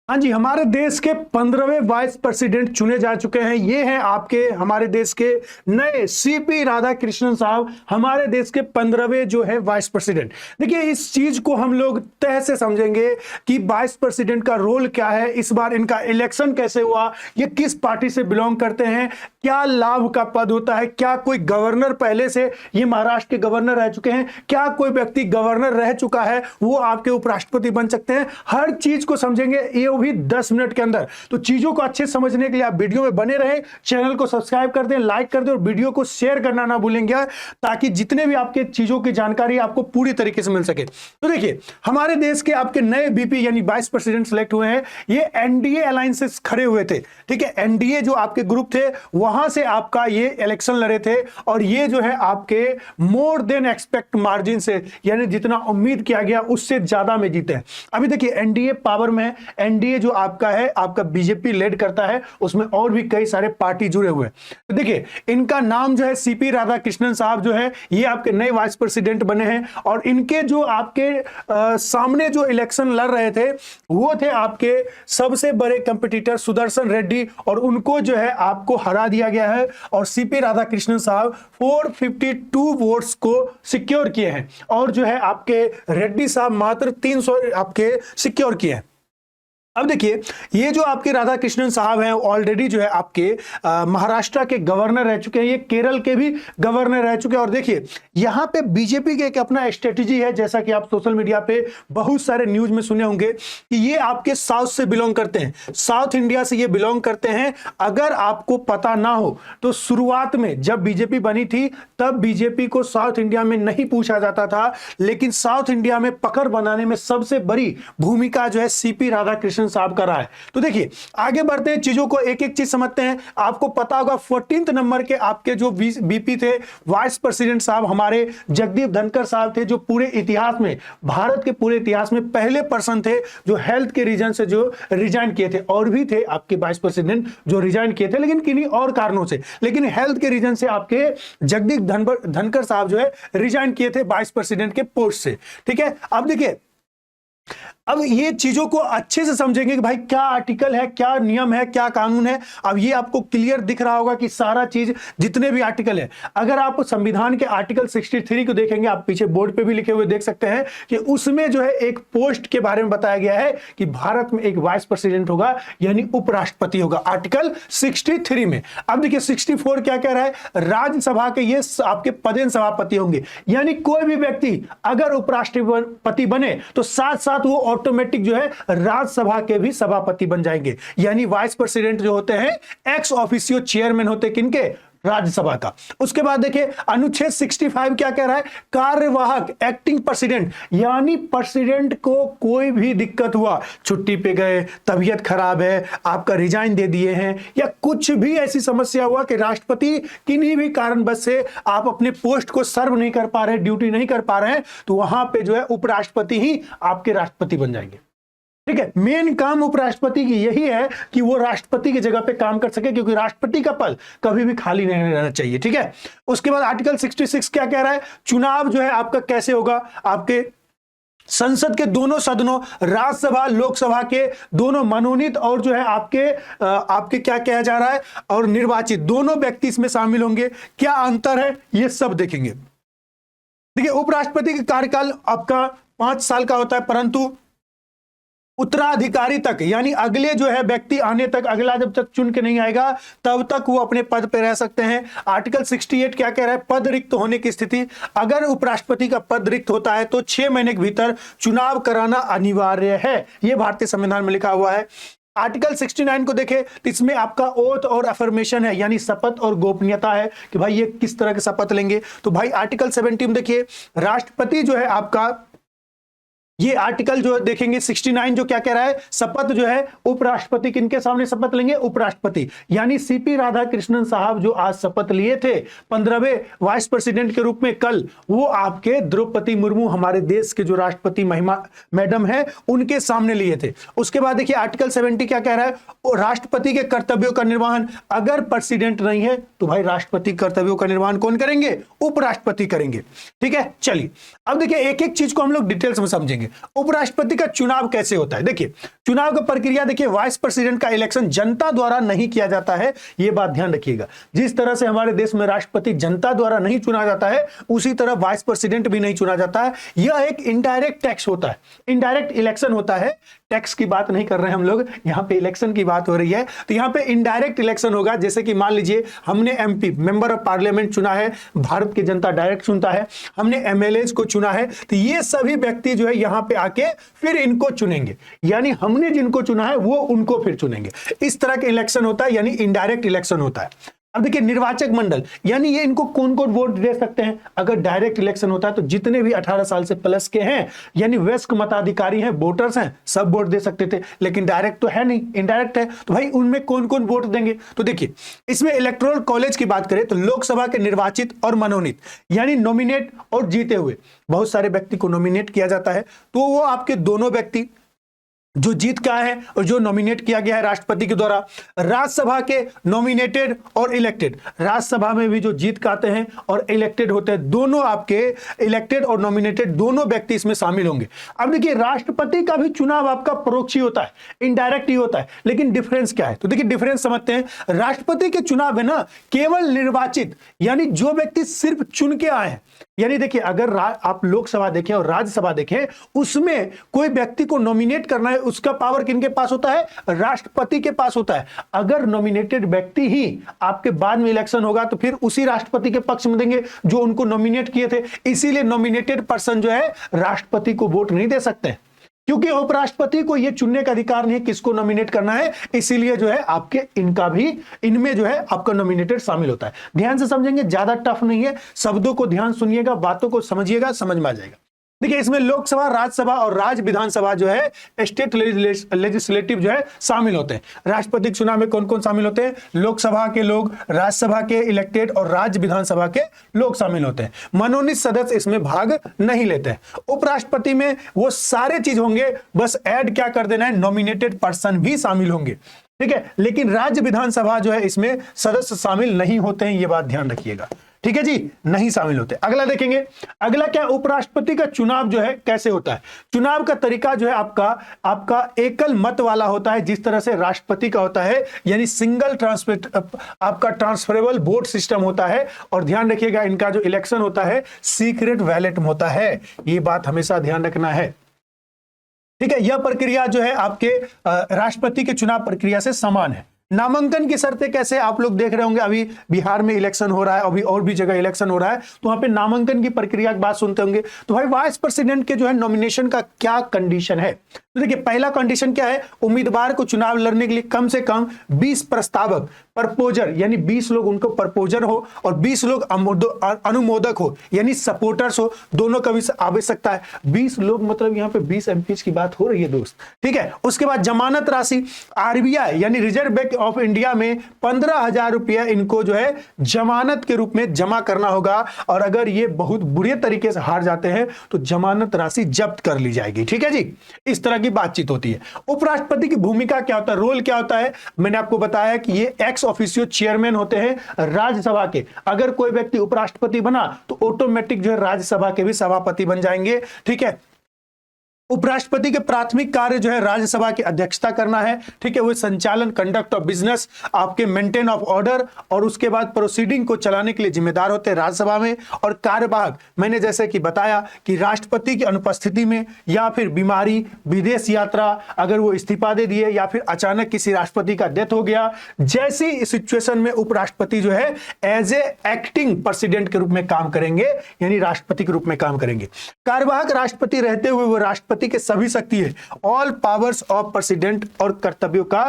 हाँ जी, हमारे देश के 15वें वाइस प्रेसिडेंट चुने जा चुके हैं। ये हैं आपके हमारे देश के नए सीपी राधाकृष्णन साहब, हमारे देश के 15वें जो है वाइस प्रेसिडेंट। देखिए, इस चीज को हम लोग तह से समझेंगे कि वाइस प्रेसिडेंट का रोल क्या है, इस बार इनका इलेक्शन कैसे हुआ, ये किस पार्टी से बिलोंग करते हैं, क्या लाभ का पद होता है, क्या कोई गवर्नर पहले से, ये महाराष्ट्र के गवर्नर रह चुके हैं, क्या कोई व्यक्ति गवर्नर रह चुका है वो आपके उपराष्ट्रपति बन सकते हैं। हर चीज को समझेंगे, ये भी 10 मिनट के अंदर। तो चीजों को अच्छे समझने के लिए आप वीडियो में बने रहें, चैनल को सब्सक्राइब कर दें, लाइक कर दें और वीडियो को शेयर करना ना भूलेंगे, ताकि जितने भी आपके चीजों की जानकारी आपको पूरी तरीके से मिल सके। तो देखिए, हमारे देश के आपके नए बीपी यानी वाइस प्रेसिडेंट सिलेक्ट हुए हैं। ये एनडीए अलायंस से खड़े हुए थे, ठीक है। एनडीए जो आपके ग्रुप थे वहां से आपका ये इलेक्शन लड़े थे और ये जो है आपके मोर देन एक्सपेक्ट मार्जिन से, यानी जितना उम्मीद किया गया उससे ज्यादा में जीते हैं। अभी देखिए, एनडीए पावर में है। एनडीए जो आपका है, आपका बीजेपी लेड करता है, उसमें और भी कई सारे पार्टी जुड़े हुए हैं। तो देखिए, इनका नाम जो है सीपी राधाकृष्णन साहब जो है, ये आपके नए वाइस प्रेसिडेंट बने हैं। और इनके जो आपके सामने जो इलेक्शन लड़ रहे थे वो थे आपके सबसे बड़े कंपटीटर सुदर्शन रेड्डी, और उनको जो है आपको हरा दिया गया है। और सीपी राधाकृष्णन साहब 452 वोट्स को सिक्योर किए हैं और जो है आपके रेड्डी साहब मात्र 300 आपके सिक्योर किए हैं। अब देखिए, ये जो आपके राधाकृष्णन साहब हैं ऑलरेडी जो है आपके महाराष्ट्र के गवर्नर रह चुके हैं, ये केरल के भी गवर्नर रह चुके हैं। और देखिए, यहां पे बीजेपी के एक अपना स्ट्रेटेजी है, जैसा कि आप सोशल मीडिया पे बहुत सारे न्यूज में सुने होंगे कि ये आपके साउथ से बिलोंग करते हैं, साउथ इंडिया से ये बिलोंग करते हैं। अगर आपको पता ना हो तो शुरुआत में जब बीजेपी बनी थी तब बीजेपी को साउथ इंडिया में नहीं पूछा जाता था, लेकिन साउथ इंडिया में पकड़ बनाने में सबसे बड़ी भूमिका जो है सीपी राधाकृष्णन साहब का रहा है। तो देखिए, आगे बढ़ते हैं, चीजों को एक एक चीज समझते हैं। आपको पता होगा 14th नंबर के आपके जो बीपी थे वाइस प्रेसिडेंट साहब, हमारे जगदीप धनखड़ साहब थे, जो पूरे इतिहास में, भारत के पूरे इतिहास में पहले पर्सन थे जो हेल्थ के रीजन से जो रिजाइन किए थे। और भी थे आपके वाइस प्रेसिडेंट जो रिजाइन किए थे, लेकिन किन्हीं और कारणों से, लेकिन हेल्थ के रीजन से आपके जगदीप धनखड़ साहब जो है रिजाइन किए थे वाइस प्रेसिडेंट के पोस्ट से, ठीक है। अब देखिए, अब ये चीजों को अच्छे से समझेंगे कि भाई क्या आर्टिकल है, क्या नियम है, क्या कानून है। अब ये आपको क्लियर दिख रहा होगा कि सारा चीज, जितने भी आर्टिकल है, अगर आप संविधान के आर्टिकल 63 को देखेंगे, आप पीछे बोर्ड पे भी लिखे हुए देख सकते हैं कि उसमें जो है एक पोस्ट के बारे में बताया गया है कि भारत में एक वाइस प्रेसिडेंट होगा, यानी उपराष्ट्रपति होगा, आर्टिकल 63 में। अब देखिए 64 क्या कह रहा है, राज्यसभा के ये आपके पदेन सभापति होंगे, यानी कोई भी व्यक्ति अगर उपराष्ट्रपति बने तो साथ साथ वो ऑटोमेटिक जो है राज्यसभा के भी सभापति बन जाएंगे। यानी वाइस प्रेसिडेंट जो होते हैं एक्स ऑफिसियो चेयरमैन होते हैं, किनके, राज्यसभा का। उसके बाद देखिए, अनुच्छेद 65 क्या कह रहा है, कार्यवाहक एक्टिंग प्रेसिडेंट, यानी प्रेसिडेंट को कोई भी दिक्कत हुआ, छुट्टी पे गए, तबीयत खराब है, आपका रिजाइन दे दिए हैं, या कुछ भी ऐसी समस्या हुआ कि राष्ट्रपति किन्हीं भी कारणवश से आप अपने पोस्ट को सर्व नहीं कर पा रहे, ड्यूटी नहीं कर पा रहे हैं, तो वहां पे जो है उपराष्ट्रपति ही आपके राष्ट्रपति बन जाएंगे, ठीक है। मेन काम उपराष्ट्रपति की यही है कि वो राष्ट्रपति की जगह पे काम कर सके, क्योंकि राष्ट्रपति का पद कभी भी खाली नहीं रहना चाहिए, ठीक है। उसके बाद आर्टिकल 66 क्या कह रहा है, चुनाव जो है आपका कैसे होगा, आपके संसद के दोनों सदनों, राज्यसभा लोकसभा के दोनों मनोनीत और जो है आपके क्या कहा जा रहा है, और निर्वाचित दोनों व्यक्ति इसमें शामिल होंगे। क्या अंतर है ये सब देखेंगे। देखिए, उपराष्ट्रपति का कार्यकाल आपका 5 साल का होता है, परंतु उत्तराधिकारी तक, यानी अगले जो है व्यक्ति आने तक, अगला जब तक चुन के नहीं आएगा तब तक वो अपने पद पे रह सकते हैं। आर्टिकल 68 क्या कह रहा है, पद रिक्त होने की स्थिति, अगर उपराष्ट्रपति का पद रिक्त होता है तो 6 महीने के भीतर चुनाव कराना अनिवार्य है, यह भारतीय संविधान में लिखा हुआ है। आर्टिकल 69 को देखें, इसमें आपका ओथ और अफर्मेशन है, यानी शपथ और गोपनीयता है कि भाई ये किस तरह के शपथ लेंगे। तो भाई आर्टिकल 70 में देखिए, राष्ट्रपति जो है आपका, ये आर्टिकल जो देखेंगे 69 जो क्या कह रहा है, शपथ जो है उपराष्ट्रपति किनके सामने शपथ लेंगे, उपराष्ट्रपति, यानी सीपी राधाकृष्णन साहब जो आज शपथ लिए थे 15वें वाइस प्रेसिडेंट के रूप में, कल वो आपके द्रौपदी मुर्मू, हमारे देश के जो राष्ट्रपति महिमा मैडम है, उनके सामने लिए थे। उसके बाद देखिए आर्टिकल 70 क्या कह रहा है, राष्ट्रपति के कर्तव्यों का निर्वहन, अगर प्रेसिडेंट नहीं है तो भाई राष्ट्रपति कर्तव्यों का निर्वहन कौन करेंगे, उपराष्ट्रपति करेंगे, ठीक है। चलिए अब देखिए एक एक चीज को हम लोग डिटेल्स में समझेंगे। देखेंगे उपराष्ट्रपति का चुनाव कैसे होता है। देखिए चुनाव का प्रक्रिया देखिए, वाइस प्रेसिडेंट का इलेक्शन जनता द्वारा नहीं किया जाता है, यह बात ध्यान रखिएगा। जिस तरह से हमारे देश में राष्ट्रपति जनता द्वारा नहीं चुना जाता है, उसी तरह वाइस प्रेसिडेंट भी नहीं चुना जाता है। यह एक इनडायरेक्ट टैक्स होता है, इनडायरेक्ट इलेक्शन होता है। टैक्स की बात नहीं कर रहे हैं हम लोग, यहां पे इलेक्शन की बात हो रही है। तो यहां पे इनडायरेक्ट इलेक्शन होगा, जैसे कि मान लीजिए हमने एमपी मेंबर ऑफ पार्लियामेंट चुना है, भारत की जनता डायरेक्ट चुनता है, हमने एमएलए को चुना है, तो ये सभी व्यक्ति जो है यहां पे आके फिर इनको चुनेंगे, यानी हमने जिनको चुना है वो उनको फिर चुनेंगे। इस तरह के इलेक्शन होता है, यानी इनडायरेक्ट इलेक्शन होता है। अब देखिए निर्वाचक मंडल, यानी ये इनको कौन कौन वोट दे सकते हैं। अगर डायरेक्ट इलेक्शन होता है तो जितने भी 18 साल से प्लस के हैं, यानी वयस्क मताधिकारी हैं, वोटर्स हैं, सब वोट दे सकते थे। लेकिन डायरेक्ट तो है नहीं, इनडायरेक्ट है, तो भाई उनमें कौन कौन वोट देंगे। तो देखिए इसमें इलेक्टोरल कॉलेज की बात करें तो लोकसभा के निर्वाचित और मनोनीत, यानी नॉमिनेट और जीते हुए बहुत सारे व्यक्ति को नॉमिनेट किया जाता है। तो वो आपके दोनों व्यक्ति जो जीत का है और जो नॉमिनेट किया गया है राष्ट्रपति के द्वारा, राज्यसभा के नॉमिनेटेड और इलेक्टेड, राज्यसभा में भी जो जीत का आते हैं और इलेक्टेड होते हैं, दोनों आपके इलेक्टेड और नॉमिनेटेड दोनों व्यक्ति इसमें शामिल होंगे। अब देखिए राष्ट्रपति का भी चुनाव आपका परोक्ष ही होता है, इनडायरेक्ट ही होता है, लेकिन डिफरेंस क्या है। तो देखिए डिफरेंस समझते हैं। राष्ट्रपति के चुनाव है ना केवल निर्वाचित, यानी जो व्यक्ति सिर्फ चुन के आए हैं, यानी देखिए अगर आप लोकसभा देखें और राज्यसभा देखें, उसमें कोई व्यक्ति को नॉमिनेट करना है, उसका पावर किनके पास होता है, राष्ट्रपति के पास होता है। अगर नॉमिनेटेड व्यक्ति ही आपके बाद में इलेक्शन होगा तो फिर उसी राष्ट्रपति के पक्ष में देंगे जो उनको नॉमिनेट किए थे। इसीलिए नॉमिनेटेड पर्सन जो है राष्ट्रपति को वोट नहीं दे सकते, क्योंकि उपराष्ट्रपति को यह चुनने का अधिकार नहीं है किसको नॉमिनेट करना है। इसीलिए जो है आपके इनका भी इनमें जो है आपका नॉमिनेटेड शामिल होता है। ध्यान से समझेंगे, ज्यादा टफ नहीं है, शब्दों को ध्यान सुनिएगा, बातों को समझिएगा, समझ में आ जाएगा। देखिए इसमें लोकसभा, राज्यसभा और राज्य विधानसभा जो है स्टेट लेजिस्लेटिव जो है शामिल होते हैं। राष्ट्रपति के चुनाव में कौन कौन शामिल होते हैं, लोकसभा के लोग, राज्यसभा के इलेक्टेड और राज्य विधानसभा के लोग शामिल होते हैं। मनोनीत सदस्य इसमें भाग नहीं लेते हैं। उपराष्ट्रपति में वो सारे चीज होंगे, बस ऐड क्या कर देना है, नॉमिनेटेड पर्सन भी शामिल होंगे, ठीक है। लेकिन राज्य विधानसभा जो है इसमें सदस्य शामिल नहीं होते हैं, ये बात ध्यान रखिएगा, ठीक है जी, नहीं शामिल होते। अगला देखेंगे, अगला क्या, उपराष्ट्रपति का चुनाव जो है कैसे होता है। चुनाव का तरीका जो है आपका एकल मत वाला होता है, जिस तरह से राष्ट्रपति का होता है, यानी सिंगल आपका ट्रांसफरेबल वोट सिस्टम होता है। और ध्यान रखिएगा इनका जो इलेक्शन होता है सीक्रेट बैलेट में होता है, ये बात हमेशा ध्यान रखना है, ठीक है। यह प्रक्रिया जो है आपके राष्ट्रपति के चुनाव प्रक्रिया से समान है। नामांकन की शर्तें कैसे, आप लोग देख रहे होंगे अभी बिहार में इलेक्शन हो रहा है, अभी और भी जगह इलेक्शन हो रहा है, तो वहां पे नामांकन की प्रक्रिया की बात सुनते होंगे। तो भाई वाइस प्रेसिडेंट के जो है नॉमिनेशन का क्या कंडीशन है। तो देखिए पहला कंडीशन क्या है, उम्मीदवार को चुनाव लड़ने के लिए कम से कम 20 प्रस्तावक, प्रपोजर यानी 20 लोग उनको प्रपोजर हो और 20 लोग अनुमोदक हो, यानी सपोर्टर्स हो, दोनों का भी आवश्यकता है। 20 लोग मतलब यहाँ पे 20 एमपी की बात हो रही है दोस्त, ठीक है। उसके बाद जमानत राशि, आरबीआई यानी रिजर्व बैंक ऑफ इंडिया में 15,000 रुपया इनको जो है जमानत के रूप में जमा करना होगा। और अगर ये बहुत बुरे तरीके से हार जाते हैं तो जमानत राशि जब्त कर ली जाएगी, ठीक है जी। इस तरह की बातचीत होती है। उपराष्ट्रपति की भूमिका क्या होता है, रोल क्या होता है, मैंने आपको बताया कि ये एक्स ऑफिशियो चेयरमैन होते हैं राज्यसभा के। अगर कोई व्यक्ति उपराष्ट्रपति बना तो ऑटोमेटिक जो है राज्यसभा के भी सभापति बन जाएंगे, ठीक है। उपराष्ट्रपति के प्राथमिक कार्य जो है राज्यसभा की अध्यक्षता करना है, ठीक है। वो संचालन, कंडक्ट ऑफ बिजनेस, आपके मेंटेन ऑफ ऑर्डर और उसके बाद प्रोसीडिंग को चलाने के लिए जिम्मेदार होते हैं राज्यसभा में। और कार्यवाहक, मैंने जैसे कि बताया कि राष्ट्रपति की अनुपस्थिति में या फिर बीमारी, विदेश यात्रा, अगर वो इस्तीफा दे दिए या फिर अचानक किसी राष्ट्रपति का डेथ हो गया, जैसी सिचुएशन में उपराष्ट्रपति जो है एज ए एक्टिंग प्रेसिडेंट के रूप में काम करेंगे, यानी राष्ट्रपति के रूप में काम करेंगे। कार्यवाहक राष्ट्रपति रहते हुए वो राष्ट्रपति के सभी शक्ति है, ऑल पावर्स ऑफ प्रेसिडेंट, और कर्तव्यों का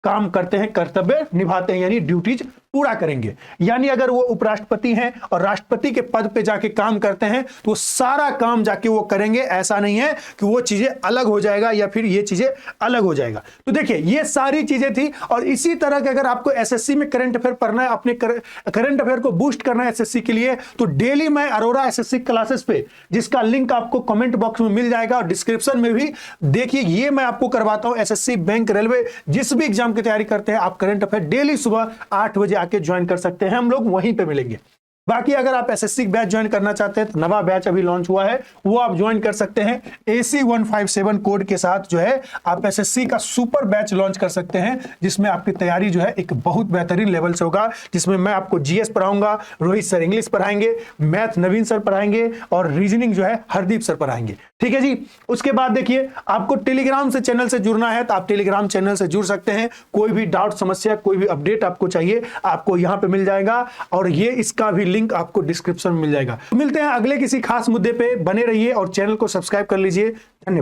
काम करते हैं, कर्तव्य निभाते हैं, यानी ड्यूटीज पूरा करेंगे। यानी अगर वो उपराष्ट्रपति हैं और राष्ट्रपति के पद पे जाके काम करते हैं तो सारा काम जाके वो करेंगे। ऐसा नहीं है कि वो चीजें अलग हो जाएगा या फिर ये चीजें अलग हो जाएगा। तो देखिए ये सारी चीजें थी। और इसी तरह के अगर आपको एसएससी में करंट अफेयर पढ़ना है, अपने करंट अफेयर को बूस्ट करना है एसएससी के लिए, तो डेली मैं अरोरा एसएससी क्लासेस पे, जिसका लिंक आपको कमेंट बॉक्स में मिल जाएगा और डिस्क्रिप्शन में भी देखिए, ये मैं आपको करवाता हूं। एसएससी, बैंक, रेलवे, जिस भी एग्जाम की तैयारी करते हैं आप, करंट अफेयर डेली सुबह 8 बजे आके ज्वाइन कर सकते हैं, हम लोग वहीं पे मिलेंगे। बाकी अगर आप एसएससी बैच ज्वाइन करना चाहते हैं तो नवा बैच अभी लॉन्च हुआ है, वो आप ज्वाइन कर सकते हैं। AC157 कोड के साथ जो है आप एसएससी का सुपर बैच लॉन्च कर सकते हैं, जिसमें आपकी तैयारी जो है एक बहुत बेहतरीन लेवल से होगा, जिसमें मैं आपको जीएस पढ़ाऊंगा, रोहित सर इंग्लिश पढ़ाएंगे, मैथ नवीन सर पढ़ाएंगे और रीजनिंग जो है हरदीप सर पढ़ाएंगे। ठीक है जी। उसके बाद देखिए, आपको टेलीग्राम से चैनल से जुड़ना है तो आप टेलीग्राम चैनल से जुड़ सकते हैं। कोई भी डाउट, समस्या, कोई भी अपडेट आपको चाहिए आपको यहां पे मिल जाएगा, और ये इसका भी लिंक आपको डिस्क्रिप्शन में मिल जाएगा। मिलते हैं अगले किसी खास मुद्दे पे, बने रहिए और चैनल को सब्सक्राइब कर लीजिए। धन्यवाद।